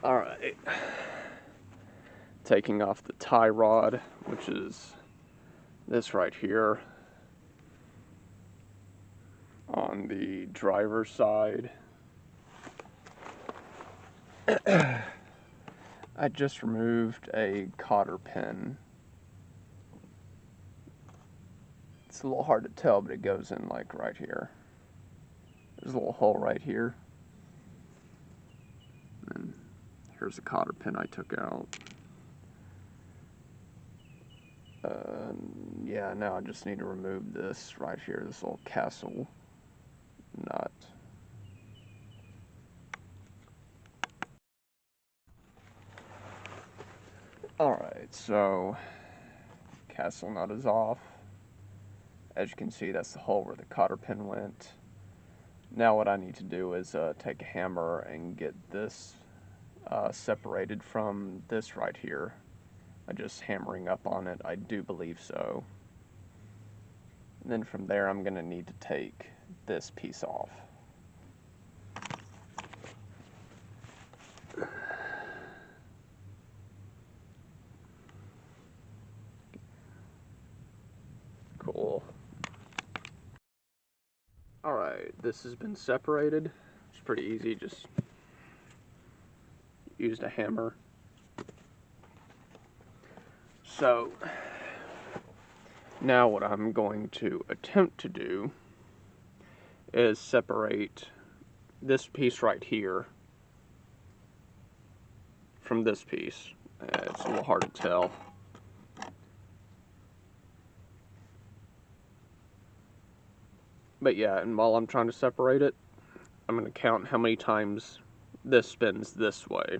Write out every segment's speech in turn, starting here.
Alright, taking off the tie rod, which is this right here on the driver's side. I just removed a cotter pin. It's a little hard to tell, but it goes in like right here. There's a little hole right here. And here's a cotter pin I took out. Yeah, now I just need to remove this right here, this little castle nut. Alright, so castle nut is off. As you can see, that's the hole where the cotter pin went. Now what I need to do is take a hammer and get this separated from this right here. Just hammering up on it, I do believe so. And then from there I'm going to need to take this piece off. Cool. Alright, this has been separated. It's pretty easy, just used a hammer. So, now what I'm going to attempt to do is separate this piece right here from this piece. It's a little hard to tell. But yeah, and while I'm trying to separate it, I'm going to count how many times this spins this way.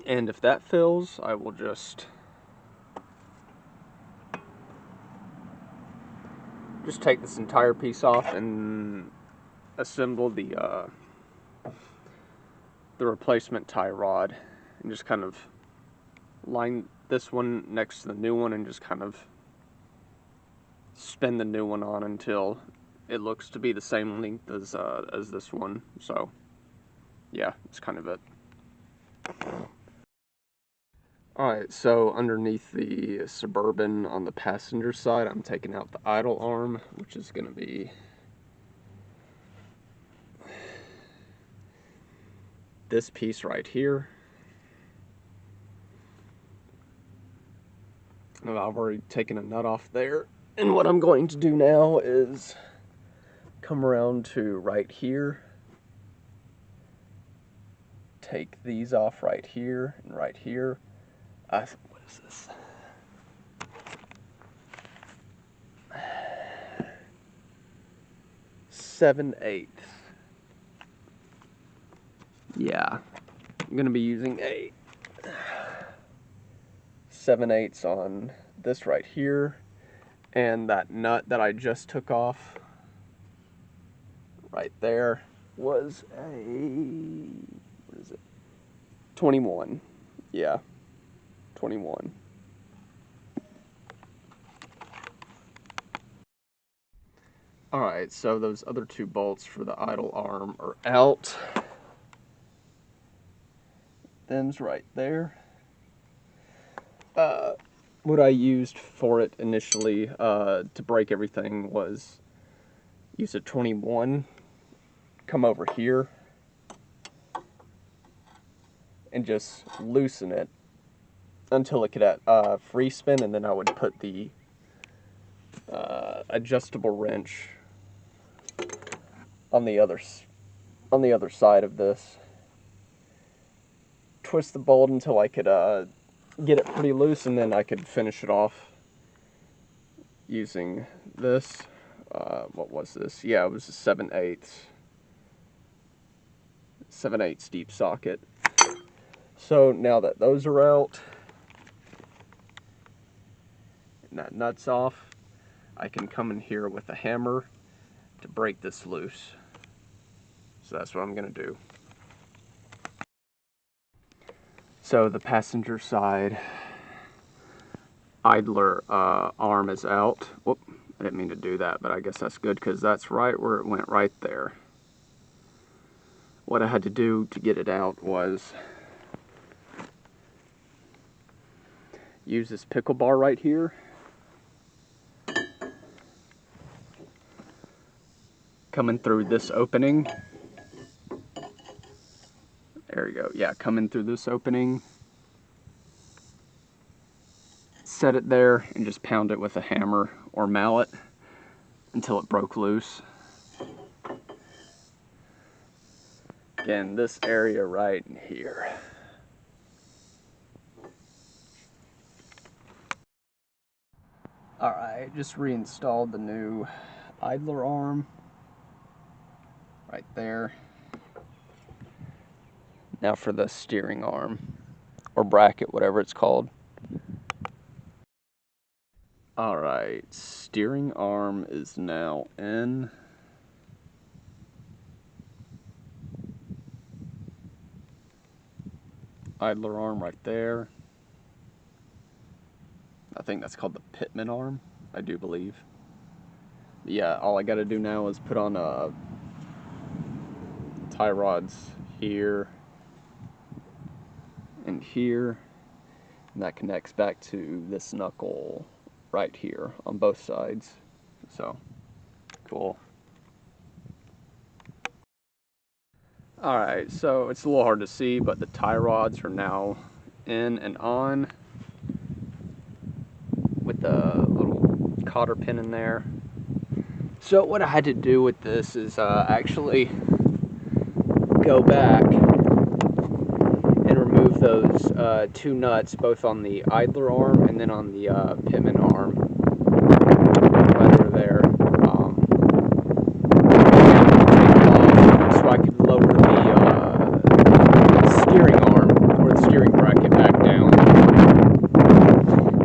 And if that fills, I will just take this entire piece off and assemble the replacement tie rod, and just kind of line this one next to the new one and just kind of spin the new one on until it looks to be the same length as this one. So yeah, that's kind of it. Alright, so underneath the Suburban on the passenger side, I'm taking out the idle arm, which is going to be this piece right here. And I've already taken a nut off there. And what I'm going to do now is come around to right here, take these off right here and right here. What is this? Seven-eighths. Yeah, I'm gonna be using a 7/8 on this right here, and that nut that I just took off right there was a, what is it? 21. Yeah, 21. Alright, so those other two bolts for the idle arm are out. Them's right there. What I used for it initially to break everything was use a 21, come over here, and just loosen it until it could free spin, and then I would put the adjustable wrench on the other side of this. Twist the bolt until I could get it pretty loose, and then I could finish it off using this. What was this? Yeah, it was a 7/8 deep socket. So now that those are out and that nut's off, I can come in here with a hammer to break this loose. So that's what I'm gonna do. So the passenger side idler arm is out. Whoop, I didn't mean to do that, but I guess that's good because that's right where it went, right there. What I had to do to get it out was use this pickle bar right here. Coming through this opening. There we go. Yeah, coming through this opening. Set it there and just pound it with a hammer or mallet until it broke loose. Again, this area right in here. Alright, just reinstalled the new idler arm right there. Now for the steering arm, or bracket, whatever it's called. Alright, steering arm is now in. Idler arm right there. I think that's called the Pitman arm, I do believe. Yeah, all I gotta do now is put on tie rods here and here, and that connects back to this knuckle right here on both sides. So, cool. Alright, so it's a little hard to see, but the tie rods are now in and on with the little cotter pin in there. So what I had to do with this is actually go back and remove those two nuts, both on the idler arm and then on the Pitman arm, right over there. So I could lower the steering arm or the steering bracket back down,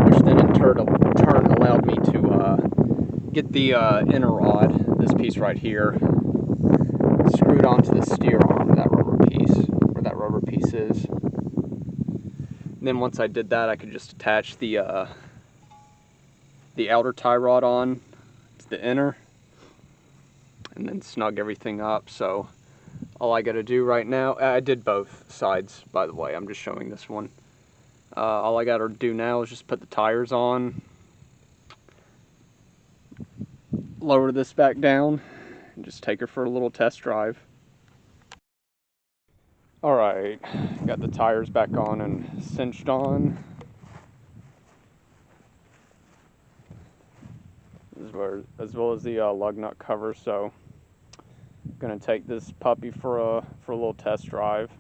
which then in turn allowed me to get the inner rod, this piece right here, screwed onto the steer arm, that rubber piece, where that rubber piece is. And then once I did that, I could just attach the outer tie rod on to the inner, and then snug everything up. So all I got to do right now, I did both sides, by the way, I'm just showing this one. All I got to do now is just put the tires on, lower this back down, and just take her for a little test drive. Alright, got the tires back on and cinched on. As well as the lug nut cover, so gonna take this puppy for a little test drive.